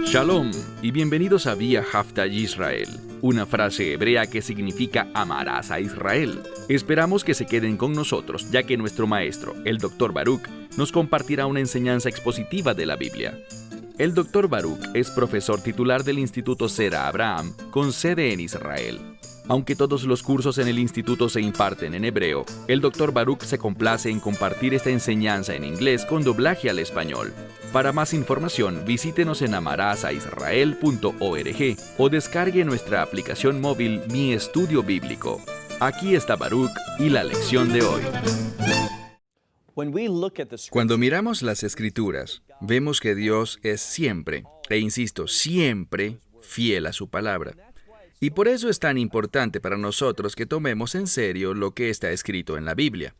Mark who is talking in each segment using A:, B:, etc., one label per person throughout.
A: Shalom y bienvenidos a Vía Haftaj Israel, una frase hebrea que significa amarás a Israel. Esperamos que se queden con nosotros, ya que nuestro maestro, el Dr. Baruch, nos compartirá una enseñanza expositiva de la Biblia. El Dr. Baruch es profesor titular del Instituto Zera Abraham, con sede en Israel. Aunque todos los cursos en el instituto se imparten en hebreo, el Dr. Baruch se complace en compartir esta enseñanza en inglés con doblaje al español. Para más información, visítenos en amarasaisrael.org o descargue nuestra aplicación móvil Mi Estudio Bíblico. Aquí está Baruch y la lección de hoy.
B: Cuando miramos las Escrituras, vemos que Dios es siempre, e insisto, siempre fiel a su palabra. Y por eso es tan importante para nosotros que tomemos en serio lo que está escrito en la Biblia.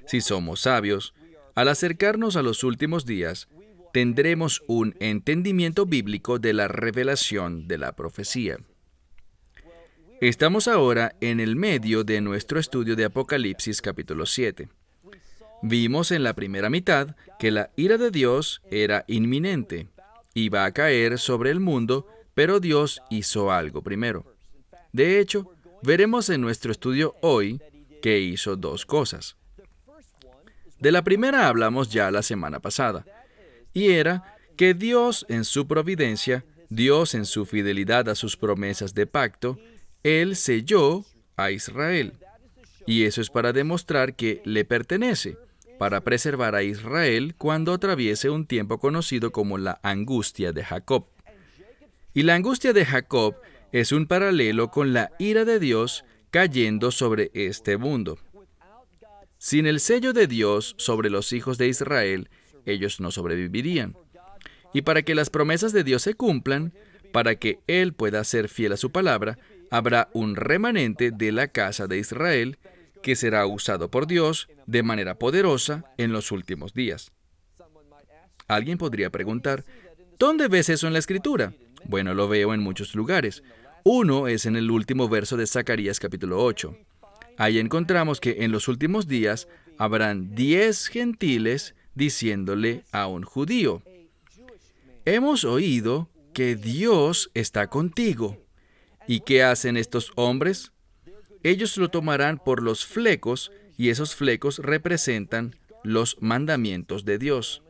B: Si somos sabios, al acercarnos a los últimos días, tendremos un entendimiento bíblico de la revelación de la profecía. Estamos ahora en el medio de nuestro estudio de Apocalipsis capítulo 7. Vimos en la primera mitad que la ira de Dios era inminente, iba a caer sobre el mundo, pero Dios hizo algo primero. De hecho, veremos en nuestro estudio hoy que hizo dos cosas. De la primera hablamos ya la semana pasada, y era que Dios en su providencia, Dios en su fidelidad a sus promesas de pacto, Él selló a Israel. Y eso es para demostrar que le pertenece, para preservar a Israel cuando atraviese un tiempo conocido como la angustia de Jacob. Y la angustia de Jacob es un paralelo con la ira de Dios cayendo sobre este mundo. Sin el sello de Dios sobre los hijos de Israel, ellos no sobrevivirían. Y para que las promesas de Dios se cumplan, para que Él pueda ser fiel a su palabra, habrá un remanente de la casa de Israel que será usado por Dios de manera poderosa en los últimos días. Alguien podría preguntar, ¿dónde ves eso en la Escritura? Bueno, lo veo en muchos lugares. Uno es en el último verso de Zacarías capítulo 8. Ahí encontramos que en los últimos días habrán 10 gentiles diciéndole a un judío: hemos oído que Dios está contigo. ¿Y qué hacen estos hombres? Ellos lo tomarán por los flecos, y esos flecos representan los mandamientos de Dios.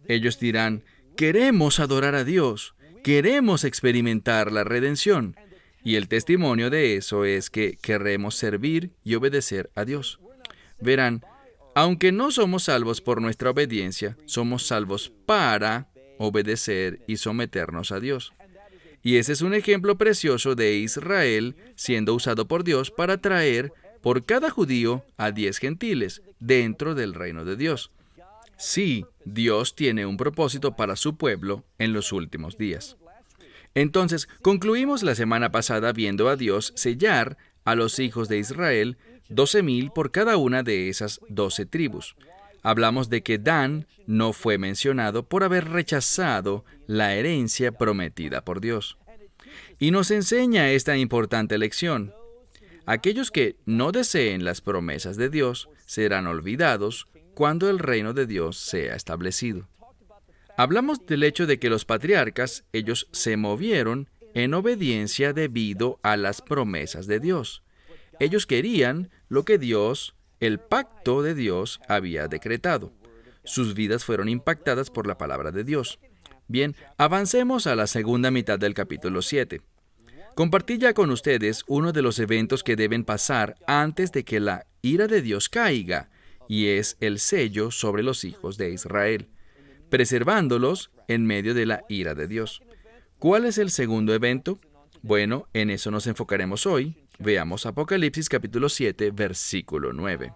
B: Ellos dirán: queremos adorar a Dios, queremos experimentar la redención. Y el testimonio de eso es que queremos servir y obedecer a Dios. Verán, aunque no somos salvos por nuestra obediencia, somos salvos para obedecer y someternos a Dios. Y ese es un ejemplo precioso de Israel siendo usado por Dios para traer por cada judío a 10 gentiles dentro del reino de Dios. Sí, Dios tiene un propósito para su pueblo en los últimos días. Entonces, concluimos la semana pasada viendo a Dios sellar a los hijos de Israel, 12,000 por cada una de esas 12 tribus. Hablamos de que Dan no fue mencionado por haber rechazado la herencia prometida por Dios. Y nos enseña esta importante lección. Aquellos que no deseen las promesas de Dios serán olvidados cuando el reino de Dios sea establecido. Hablamos del hecho de que los patriarcas, ellos se movieron en obediencia debido a las promesas de Dios. Ellos querían lo que Dios, el pacto de Dios, había decretado. Sus vidas fueron impactadas por la palabra de Dios. Bien, avancemos a la segunda mitad del capítulo 7. Compartí ya con ustedes uno de los eventos que deben pasar antes de que la ira de Dios caiga, y es el sello sobre los hijos de Israel, preservándolos en medio de la ira de Dios. ¿Cuál es el segundo evento? Bueno, en eso nos enfocaremos hoy. Veamos Apocalipsis capítulo 7, versículo 9.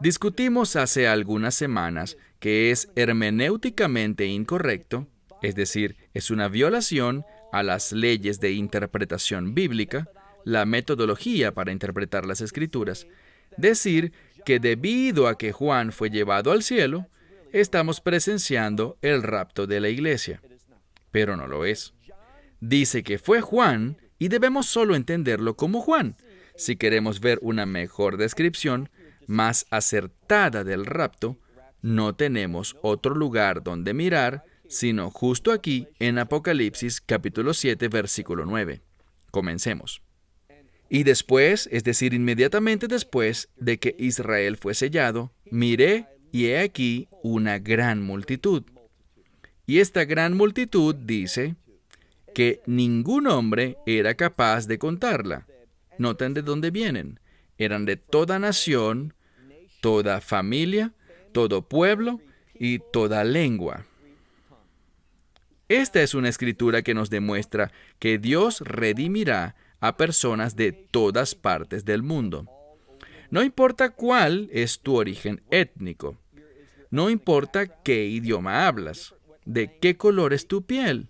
B: Discutimos hace algunas semanas que es hermenéuticamente incorrecto, es decir, es una violación a las leyes de interpretación bíblica, la metodología para interpretar las Escrituras, decir que debido a que Juan fue llevado al cielo, estamos presenciando el rapto de la iglesia. Pero no lo es. Dice que fue Juan y debemos solo entenderlo como Juan. Si queremos ver una mejor descripción, más acertada del rapto, no tenemos otro lugar donde mirar, sino justo aquí en Apocalipsis capítulo 7, versículo 9. Comencemos. Y después, es decir, inmediatamente después de que Israel fue sellado, miré y he aquí una gran multitud. Y esta gran multitud dice que ningún hombre era capaz de contarla. Noten de dónde vienen. Eran de toda nación, toda familia, todo pueblo y toda lengua. Esta es una escritura que nos demuestra que Dios redimirá a personas de todas partes del mundo. No importa cuál es tu origen étnico. No importa qué idioma hablas, de qué color es tu piel.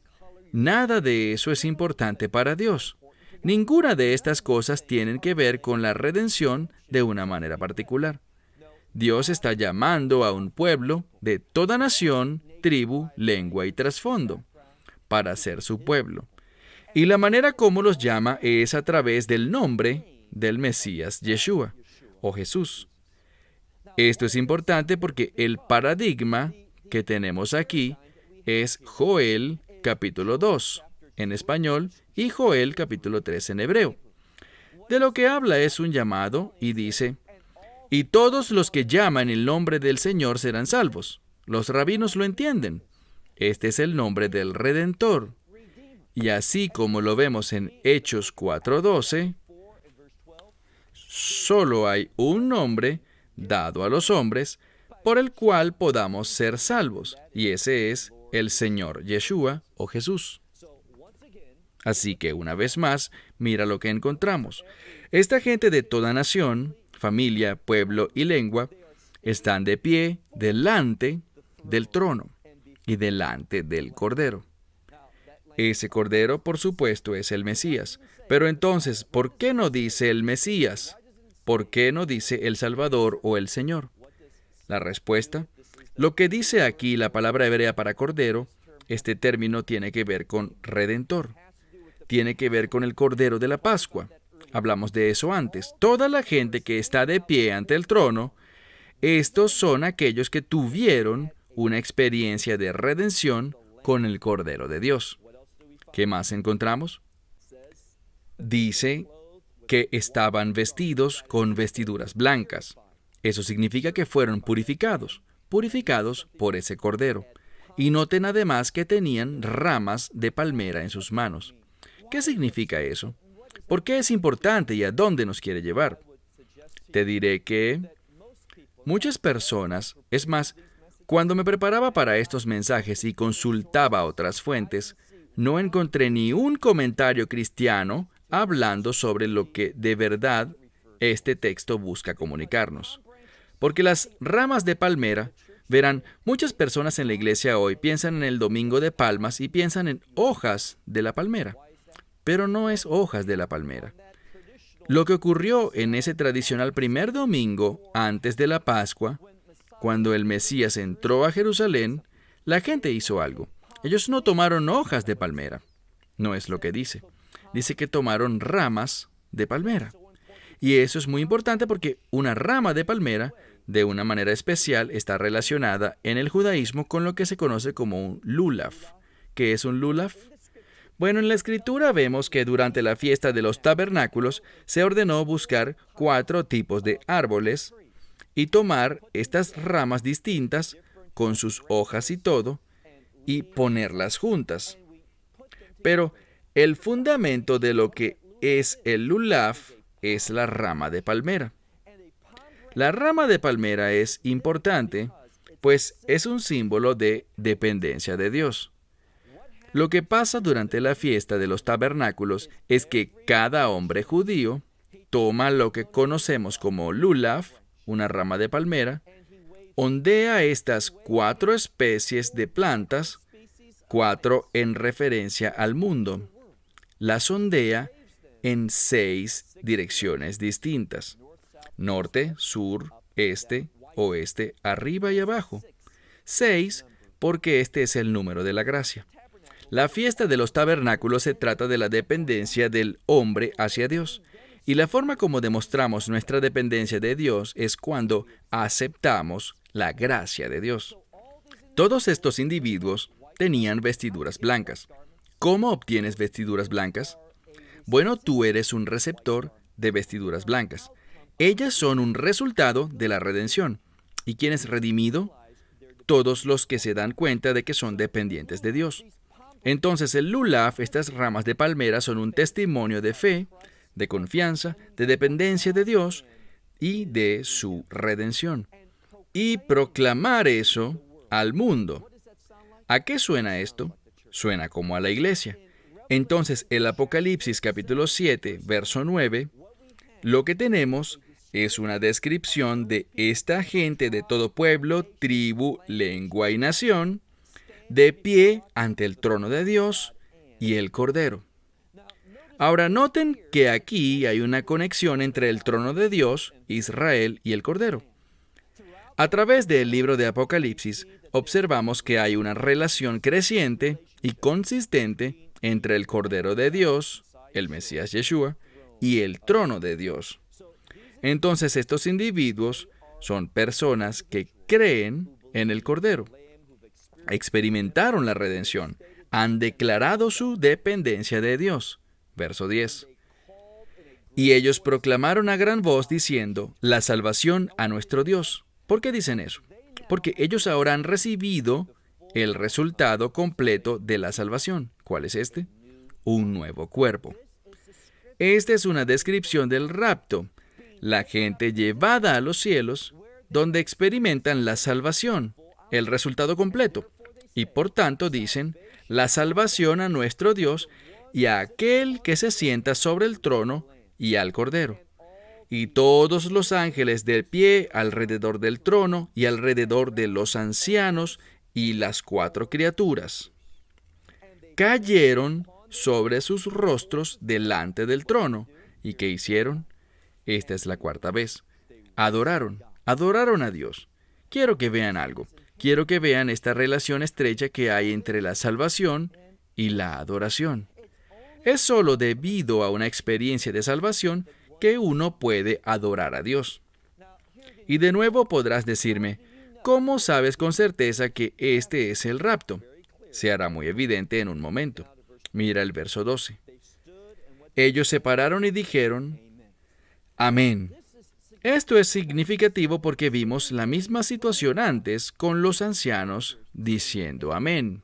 B: Nada de eso es importante para Dios. Ninguna de estas cosas tienen que ver con la redención de una manera particular. Dios está llamando a un pueblo de toda nación, tribu, lengua y trasfondo para ser su pueblo. Y la manera como los llama es a través del nombre del Mesías Yeshua o Jesús. Esto es importante porque el paradigma que tenemos aquí es Joel capítulo 2 en español y Joel capítulo 3 en hebreo. De lo que habla es un llamado y dice: y todos los que llaman el nombre del Señor serán salvos. Los rabinos lo entienden. Este es el nombre del Redentor. Y así como lo vemos en Hechos 4:12, solo hay un nombre dado a los hombres por el cual podamos ser salvos, y ese es el Señor Yeshua o Jesús. Así que una vez más, mira lo que encontramos. Esta gente de toda nación, familia, pueblo y lengua están de pie delante del trono y delante del Cordero. Ese Cordero, por supuesto, es el Mesías. Pero entonces, ¿por qué no dice el Mesías? ¿Por qué no dice el Salvador o el Señor? La respuesta: lo que dice aquí la palabra hebrea para Cordero, este término tiene que ver con Redentor. Tiene que ver con el Cordero de la Pascua. Hablamos de eso antes. Toda la gente que está de pie ante el trono, estos son aquellos que tuvieron una experiencia de redención con el Cordero de Dios. ¿Qué más encontramos? Dice que estaban vestidos con vestiduras blancas. Eso significa que fueron purificados por ese Cordero. Y noten además que tenían ramas de palmera en sus manos. ¿Qué significa eso? ¿Por qué es importante y a dónde nos quiere llevar? Te diré que muchas personas, es más, cuando me preparaba para estos mensajes y consultaba otras fuentes, no encontré ni un comentario cristiano hablando sobre lo que de verdad este texto busca comunicarnos. Porque las ramas de palmera, verán, muchas personas en la iglesia hoy piensan en el Domingo de Palmas y piensan en hojas de la palmera. Pero no es hojas de la palmera. Lo que ocurrió en ese tradicional primer domingo antes de la Pascua, cuando el Mesías entró a Jerusalén, la gente hizo algo. Ellos no tomaron hojas de palmera. No es lo que dice. Dice que tomaron ramas de palmera. Y eso es muy importante porque una rama de palmera, de una manera especial, está relacionada en el judaísmo con lo que se conoce como un lulav. ¿Qué es un lulav? Bueno, en la Escritura vemos que durante la fiesta de los tabernáculos se ordenó buscar 4 tipos de árboles y tomar estas ramas distintas con sus hojas y todo y ponerlas juntas. Pero el fundamento de lo que es el lulav es la rama de palmera. La rama de palmera es importante, pues es un símbolo de dependencia de Dios. Lo que pasa durante la fiesta de los tabernáculos es que cada hombre judío toma lo que conocemos como lulav, una rama de palmera, ondea estas 4 especies de plantas, 4 en referencia al mundo. Las ondea en 6 direcciones distintas: norte, sur, este, oeste, arriba y abajo. 6 porque este es el número de la gracia. La fiesta de los tabernáculos se trata de la dependencia del hombre hacia Dios. Y la forma como demostramos nuestra dependencia de Dios es cuando aceptamos la gracia de Dios. Todos estos individuos tenían vestiduras blancas. ¿Cómo obtienes vestiduras blancas? Bueno, tú eres un receptor de vestiduras blancas. Ellas son un resultado de la redención. ¿Y quién es redimido? Todos los que se dan cuenta de que son dependientes de Dios. Entonces el lulav, estas ramas de palmera, son un testimonio de fe, de confianza, de dependencia de Dios y de su redención. Y proclamar eso al mundo. ¿A qué suena esto? Suena como a la iglesia. Entonces, el Apocalipsis capítulo 7, verso 9, lo que tenemos es una descripción de esta gente de todo pueblo, tribu, lengua y nación, de pie ante el trono de Dios y el Cordero. Ahora noten que aquí hay una conexión entre el trono de Dios, Israel y el Cordero. A través del libro de Apocalipsis, observamos que hay una relación creciente y consistente entre el Cordero de Dios, el Mesías Yeshua, y el trono de Dios. Entonces estos individuos son personas que creen en el Cordero, experimentaron la redención, han declarado su dependencia de Dios. Verso 10. Y ellos proclamaron a gran voz diciendo, la salvación a nuestro Dios. ¿Por qué dicen eso? Porque ellos ahora han recibido el resultado completo de la salvación. ¿Cuál es este? Un nuevo cuerpo. Esta es una descripción del rapto, la gente llevada a los cielos, donde experimentan la salvación, el resultado completo. Y por tanto dicen, la salvación a nuestro Dios y a aquel que se sienta sobre el trono y al Cordero. Y todos los ángeles de pie alrededor del trono y alrededor de los ancianos y las 4 criaturas cayeron sobre sus rostros delante del trono. ¿Y qué hicieron? Esta es la 4ª vez. Adoraron a Dios. Quiero que vean algo. Quiero que vean esta relación estrecha que hay entre la salvación y la adoración. Es solo debido a una experiencia de salvación que uno puede adorar a Dios. Y de nuevo podrás decirme, ¿cómo sabes con certeza que este es el rapto? Se hará muy evidente en un momento. Mira el verso 12. Ellos se pararon y dijeron, amén. Esto es significativo porque vimos la misma situación antes con los ancianos diciendo amén.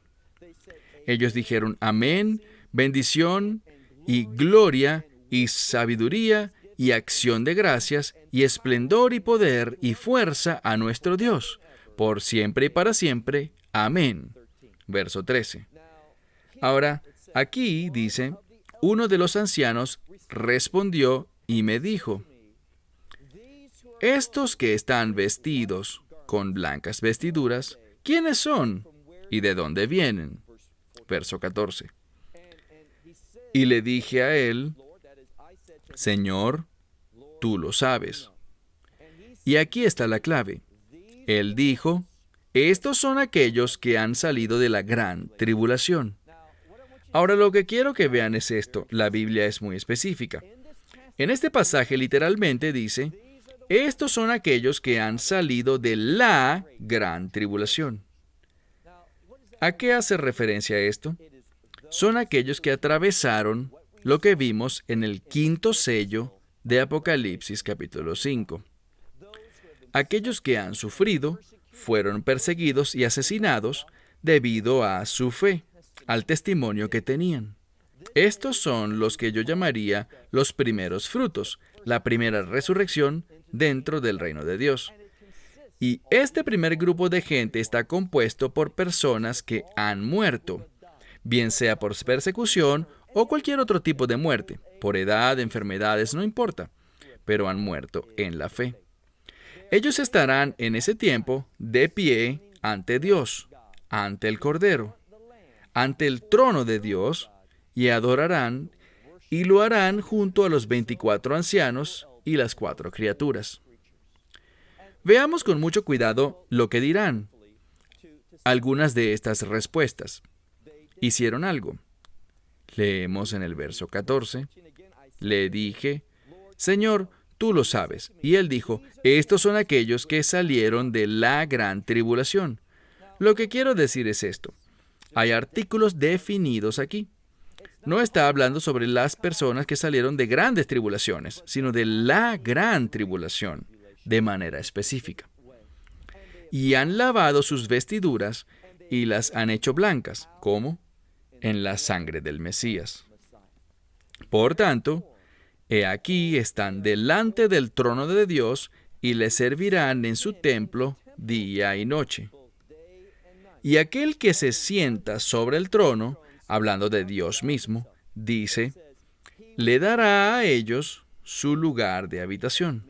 B: Ellos dijeron amén, bendición y gloria y sabiduría y acción de gracias y esplendor y poder y fuerza a nuestro Dios, por siempre y para siempre. Amén. Verso 13. Ahora, aquí dice, uno de los ancianos respondió y me dijo, estos que están vestidos con blancas vestiduras, ¿quiénes son? ¿Y de dónde vienen? Verso 14. Y le dije a él, Señor, tú lo sabes. Y aquí está la clave. Él dijo, estos son aquellos que han salido de la gran tribulación. Ahora lo que quiero que vean es esto. La Biblia es muy específica. En este pasaje literalmente dice, estos son aquellos que han salido de la gran tribulación. ¿A qué hace referencia esto? Son aquellos que atravesaron lo que vimos en el 5º sello de Apocalipsis capítulo 5. Aquellos que han sufrido, fueron perseguidos y asesinados debido a su fe, al testimonio que tenían. Estos son los que yo llamaría los primeros frutos, la primera resurrección dentro del reino de Dios. Y este primer grupo de gente está compuesto por personas que han muerto, bien sea por persecución o cualquier otro tipo de muerte, por edad, enfermedades, no importa, pero han muerto en la fe. Ellos estarán en ese tiempo de pie ante Dios, ante el Cordero, ante el trono de Dios, y adorarán, y lo harán junto a los 24 ancianos y las 4 criaturas. Veamos con mucho cuidado lo que dirán. Algunas de estas respuestas. Hicieron algo. Leemos en el verso 14. Le dije, Señor, tú lo sabes. Y él dijo, estos son aquellos que salieron de la gran tribulación. Lo que quiero decir es esto. Hay artículos definidos aquí. No está hablando sobre las personas que salieron de grandes tribulaciones, sino de la gran tribulación, de manera específica. Y han lavado sus vestiduras y las han hecho blancas. ¿Cómo? En la sangre del Mesías. Por tanto, he aquí están delante del trono de Dios y le servirán en su templo día y noche. Y aquel que se sienta sobre el trono, hablando de Dios mismo, dice, le dará a ellos su lugar de habitación.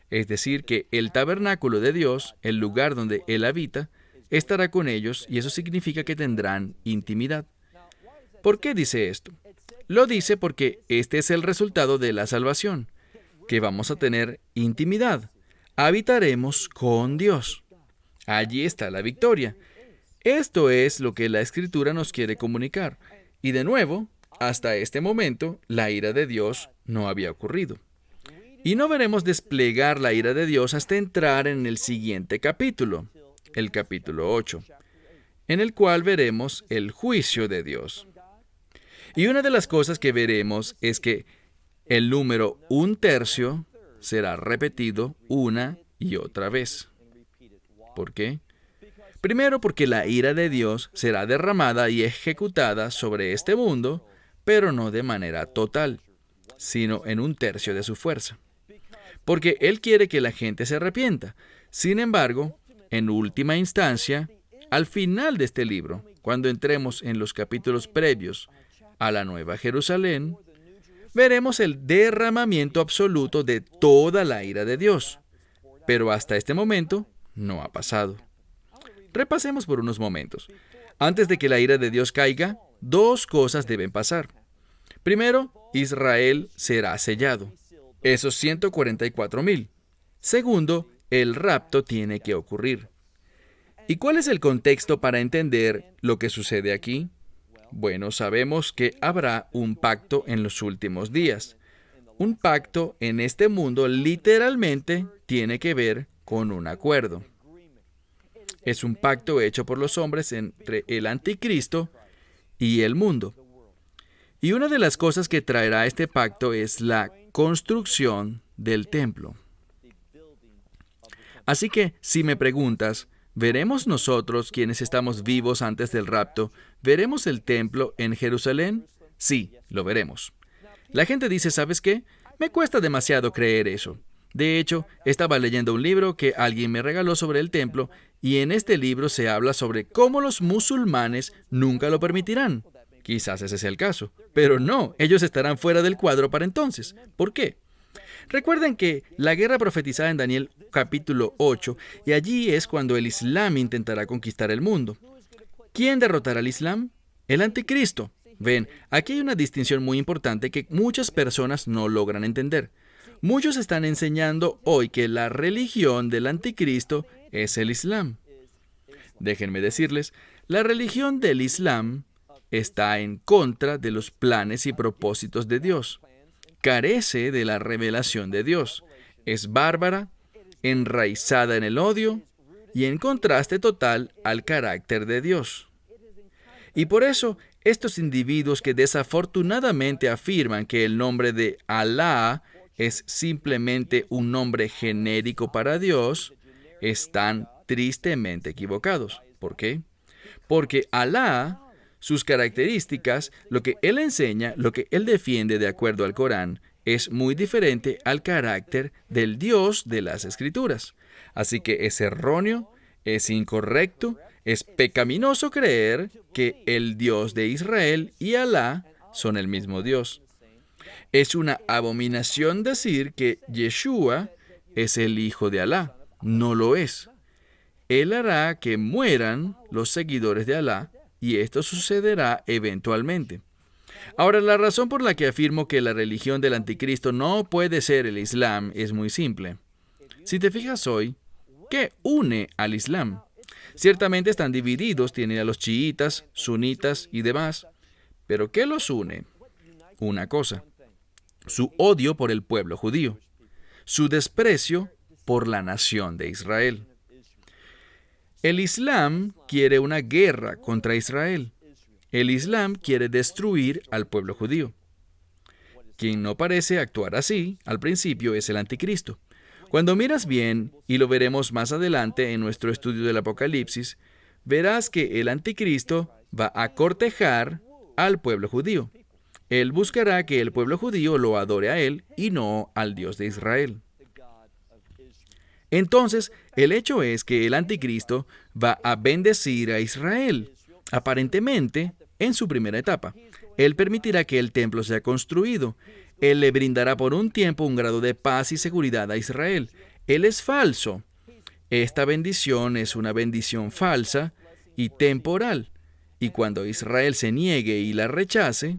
B: Es decir, que el tabernáculo de Dios, el lugar donde Él habita, estará con ellos y eso significa que tendrán intimidad. ¿Por qué dice esto? Lo dice porque este es el resultado de la salvación, que vamos a tener intimidad. Habitaremos con Dios. Allí está la victoria. Esto es lo que la Escritura nos quiere comunicar. Y de nuevo, hasta este momento, la ira de Dios no había ocurrido. Y no veremos desplegar la ira de Dios hasta entrar en el siguiente capítulo, el capítulo 8, en el cual veremos el juicio de Dios. Y una de las cosas que veremos es que el número 1/3 será repetido una y otra vez. ¿Por qué? Primero, porque la ira de Dios será derramada y ejecutada sobre este mundo, pero no de manera total, sino en 1/3 de su fuerza. Porque Él quiere que la gente se arrepienta. Sin embargo, en última instancia, al final de este libro, cuando entremos en los capítulos previos a la Nueva Jerusalén, veremos el derramamiento absoluto de toda la ira de Dios. Pero hasta este momento no ha pasado. Repasemos por unos momentos. Antes de que la ira de Dios caiga, 2 cosas deben pasar. Primero, Israel será sellado. Esos 144,000. Segundo, el rapto tiene que ocurrir. ¿Y cuál es el contexto para entender lo que sucede aquí? Bueno, sabemos que habrá un pacto en los últimos días. Un pacto en este mundo literalmente tiene que ver con un acuerdo. Es un pacto hecho por los hombres entre el anticristo y el mundo. Y una de las cosas que traerá este pacto es la construcción del templo. Así que, si me preguntas, ¿veremos nosotros, quienes estamos vivos antes del rapto, veremos el templo en Jerusalén? Sí, lo veremos. La gente dice, ¿sabes qué? Me cuesta demasiado creer eso. De hecho, estaba leyendo un libro que alguien me regaló sobre el templo, y en este libro se habla sobre cómo los musulmanes nunca lo permitirán. Quizás ese sea el caso, pero no, ellos estarán fuera del cuadro para entonces. ¿Por qué? Recuerden que la guerra profetizada en Daniel capítulo 8, y allí es cuando el Islam intentará conquistar el mundo. ¿Quién derrotará al Islam? El anticristo. Ven, aquí hay una distinción muy importante que muchas personas no logran entender. Muchos están enseñando hoy que la religión del anticristo es el Islam. Déjenme decirles, la religión del Islam está en contra de los planes y propósitos de Dios. Carece de la revelación de Dios. Es bárbara, enraizada en el odio y en contraste total al carácter de Dios. Y por eso, estos individuos que desafortunadamente afirman que el nombre de Alá es simplemente un nombre genérico para Dios, están tristemente equivocados. ¿Por qué? Porque Alá, sus características, lo que Él enseña, lo que Él defiende de acuerdo al Corán, es muy diferente al carácter del Dios de las Escrituras. Así que es erróneo, es incorrecto, es pecaminoso creer que el Dios de Israel y Alá son el mismo Dios. Es una abominación decir que Yeshua es el hijo de Alá. No lo es. Él hará que mueran los seguidores de Alá y esto sucederá eventualmente. Ahora, la razón por la que afirmo que la religión del anticristo no puede ser el Islam es muy simple. Si te fijas hoy, ¿qué une al Islam? Ciertamente están divididos, tienen a los chiitas, sunitas y demás, pero ¿qué los une? Una cosa: su odio por el pueblo judío, su desprecio por la nación de Israel. El Islam quiere una guerra contra Israel. El Islam quiere destruir al pueblo judío. Quien no parece actuar así al principio es el anticristo. Cuando miras bien, y lo veremos más adelante en nuestro estudio del Apocalipsis, verás que el anticristo va a cortejar al pueblo judío. Él buscará que el pueblo judío lo adore a él y no al Dios de Israel. Entonces, el hecho es que el anticristo va a bendecir a Israel, aparentemente, en su primera etapa. Él permitirá que el templo sea construido. Él le brindará por un tiempo un grado de paz y seguridad a Israel. Él es falso. Esta bendición es una bendición falsa y temporal. Y cuando Israel se niegue y la rechace,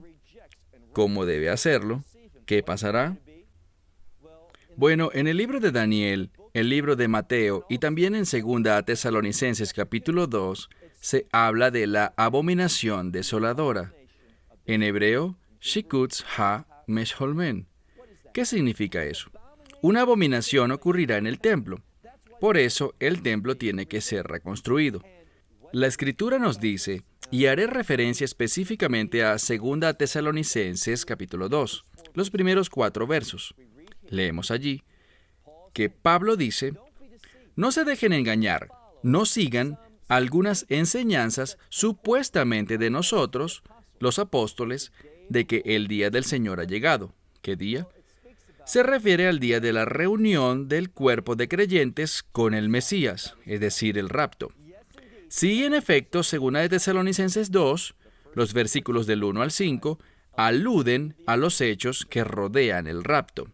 B: como debe hacerlo, ¿qué pasará? Bueno, en el libro de Daniel, el libro de Mateo y también en 2 Tesalonicenses capítulo 2, se habla de la abominación desoladora. En hebreo, Shikutz ha-Mesholmen. ¿Qué significa eso? Una abominación ocurrirá en el templo. Por eso, el templo tiene que ser reconstruido. La Escritura nos dice, y haré referencia específicamente a 2 Tesalonicenses capítulo 2, los primeros 4 versos. Leemos allí que Pablo dice, no se dejen engañar, no sigan algunas enseñanzas supuestamente de nosotros, los apóstoles, de que el día del Señor ha llegado. ¿Qué día? Se refiere al día de la reunión del cuerpo de creyentes con el Mesías, es decir, el rapto. Sí, en efecto, 2 Tesalonicenses 2, los versículos del 1 al 5, aluden a los hechos que rodean el rapto.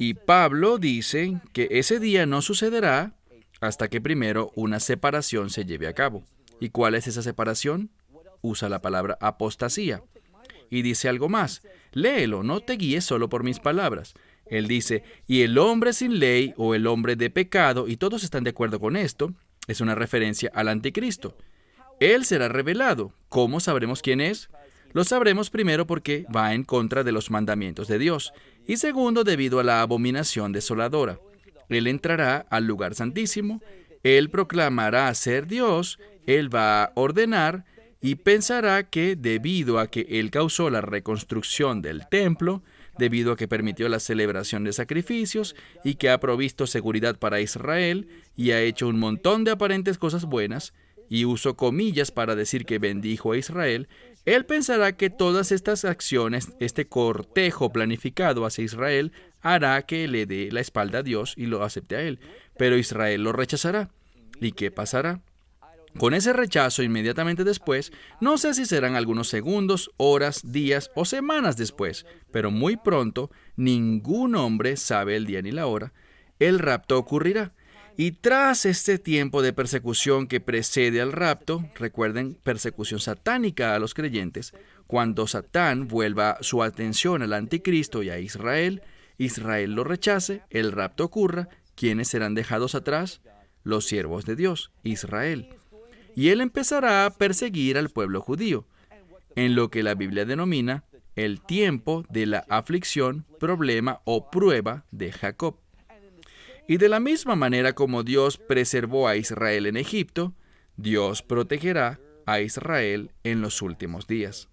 B: Y Pablo dice que ese día no sucederá hasta que primero una separación se lleve a cabo. ¿Y cuál es esa separación? Usa la palabra apostasía. Y dice algo más. Léelo, no te guíes solo por mis palabras. Él dice, y el hombre sin ley o el hombre de pecado, y todos están de acuerdo con esto, es una referencia al anticristo. Él será revelado. ¿Cómo sabremos quién es? Lo sabremos primero porque va en contra de los mandamientos de Dios. Y segundo, debido a la abominación desoladora. Él entrará al lugar santísimo, él proclamará ser Dios, él va a ordenar y pensará que debido a que él causó la reconstrucción del templo, debido a que permitió la celebración de sacrificios y que ha provisto seguridad para Israel y ha hecho un montón de aparentes cosas buenas, y uso comillas para decir que bendijo a Israel, él pensará que todas estas acciones, este cortejo planificado hacia Israel, hará que le dé la espalda a Dios y lo acepte a él. Pero Israel lo rechazará. ¿Y qué pasará? Con ese rechazo inmediatamente después, no sé si serán algunos segundos, horas, días o semanas después, pero muy pronto, ningún hombre sabe el día ni la hora, el rapto ocurrirá. Y tras este tiempo de persecución que precede al rapto, recuerden, persecución satánica a los creyentes, cuando Satán vuelva su atención al anticristo y a Israel, Israel lo rechace, el rapto ocurra, ¿quiénes serán dejados atrás? Los siervos de Dios, Israel. Y él empezará a perseguir al pueblo judío, en lo que la Biblia denomina el tiempo de la aflicción, problema o prueba de Jacob. Y de la misma manera como Dios preservó a Israel en Egipto, Dios protegerá a Israel en los últimos días.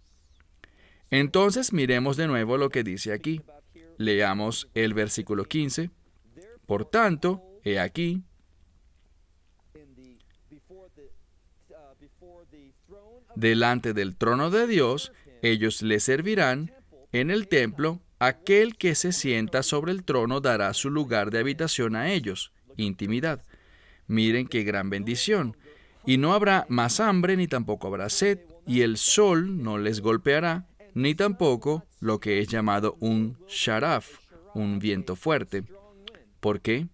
B: Entonces miremos de nuevo lo que dice aquí. Leamos el versículo 15. Por tanto, he aquí, delante del trono de Dios, ellos le servirán en el templo. Aquel que se sienta sobre el trono dará su lugar de habitación a ellos, intimidad. Miren qué gran bendición. Y no habrá más hambre, ni tampoco habrá sed, y el sol no les golpeará, ni tampoco lo que es llamado un sharaf, un viento fuerte. ¿Por qué?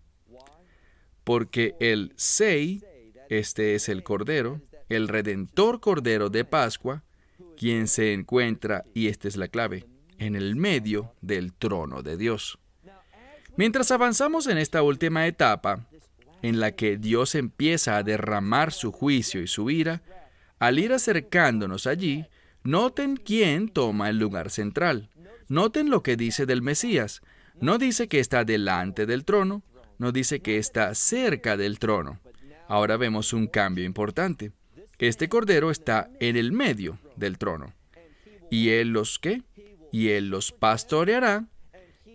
B: Porque el Sei, este es el Cordero, el Redentor Cordero de Pascua, quien se encuentra, y esta es la clave, en el medio del trono de Dios. Mientras avanzamos en esta última etapa, en la que Dios empieza a derramar su juicio y su ira, al ir acercándonos allí, noten quién toma el lugar central. Noten lo que dice del Mesías. No dice que está delante del trono, no dice que está cerca del trono. Ahora vemos un cambio importante. Este Cordero está en el medio del trono. ¿Y él los qué? Y él los pastoreará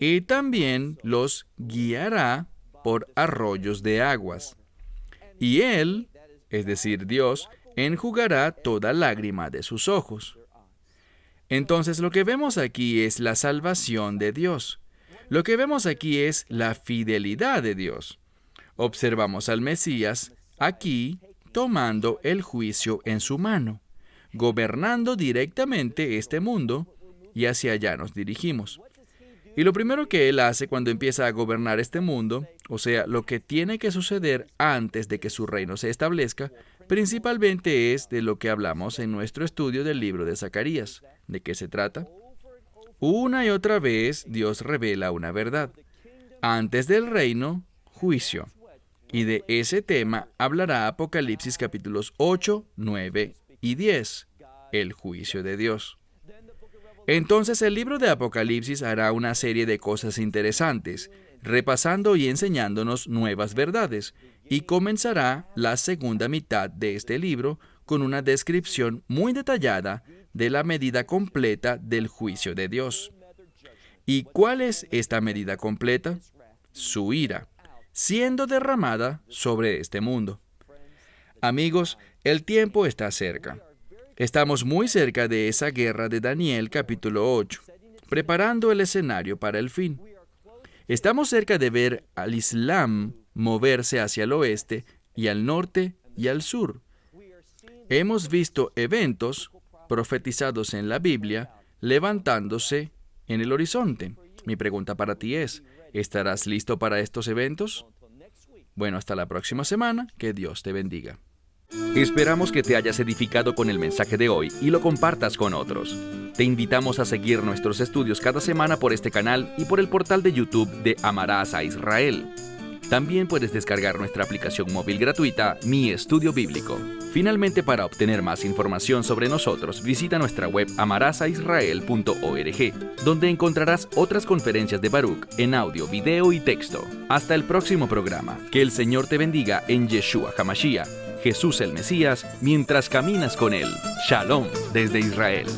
B: y también los guiará por arroyos de aguas. Y él, es decir, Dios, enjugará toda lágrima de sus ojos. Entonces lo que vemos aquí es la salvación de Dios. Lo que vemos aquí es la fidelidad de Dios. Observamos al Mesías aquí tomando el juicio en su mano, gobernando directamente este mundo, y hacia allá nos dirigimos. Y lo primero que Él hace cuando empieza a gobernar este mundo, o sea, lo que tiene que suceder antes de que su reino se establezca, principalmente es de lo que hablamos en nuestro estudio del libro de Zacarías. ¿De qué se trata? Una y otra vez Dios revela una verdad. Antes del reino, juicio. Y de ese tema hablará Apocalipsis capítulos 8, 9 y 10, el juicio de Dios. Entonces el libro de Apocalipsis hará una serie de cosas interesantes, repasando y enseñándonos nuevas verdades, y comenzará la segunda mitad de este libro con una descripción muy detallada de la medida completa del juicio de Dios. ¿Y cuál es esta medida completa? Su ira, siendo derramada sobre este mundo. Amigos, el tiempo está cerca. Estamos muy cerca de esa guerra de Daniel capítulo 8, preparando el escenario para el fin. Estamos cerca de ver al Islam moverse hacia el oeste y al norte y al sur. Hemos visto eventos profetizados en la Biblia levantándose en el horizonte. Mi pregunta para ti es, ¿estarás listo para estos eventos? Bueno, hasta la próxima semana. Que Dios te bendiga.
A: Esperamos que te hayas edificado con el mensaje de hoy y lo compartas con otros. Te invitamos a seguir nuestros estudios cada semana por este canal y por el portal de YouTube de Amarás a Israel. También puedes descargar nuestra aplicación móvil gratuita, Mi Estudio Bíblico. Finalmente, para obtener más información sobre nosotros, visita nuestra web amarasaisrael.org, donde encontrarás otras conferencias de Baruch en audio, video y texto. Hasta el próximo programa. Que el Señor te bendiga en Yeshua HaMashiach, Jesús el Mesías, mientras caminas con Él. Shalom desde Israel.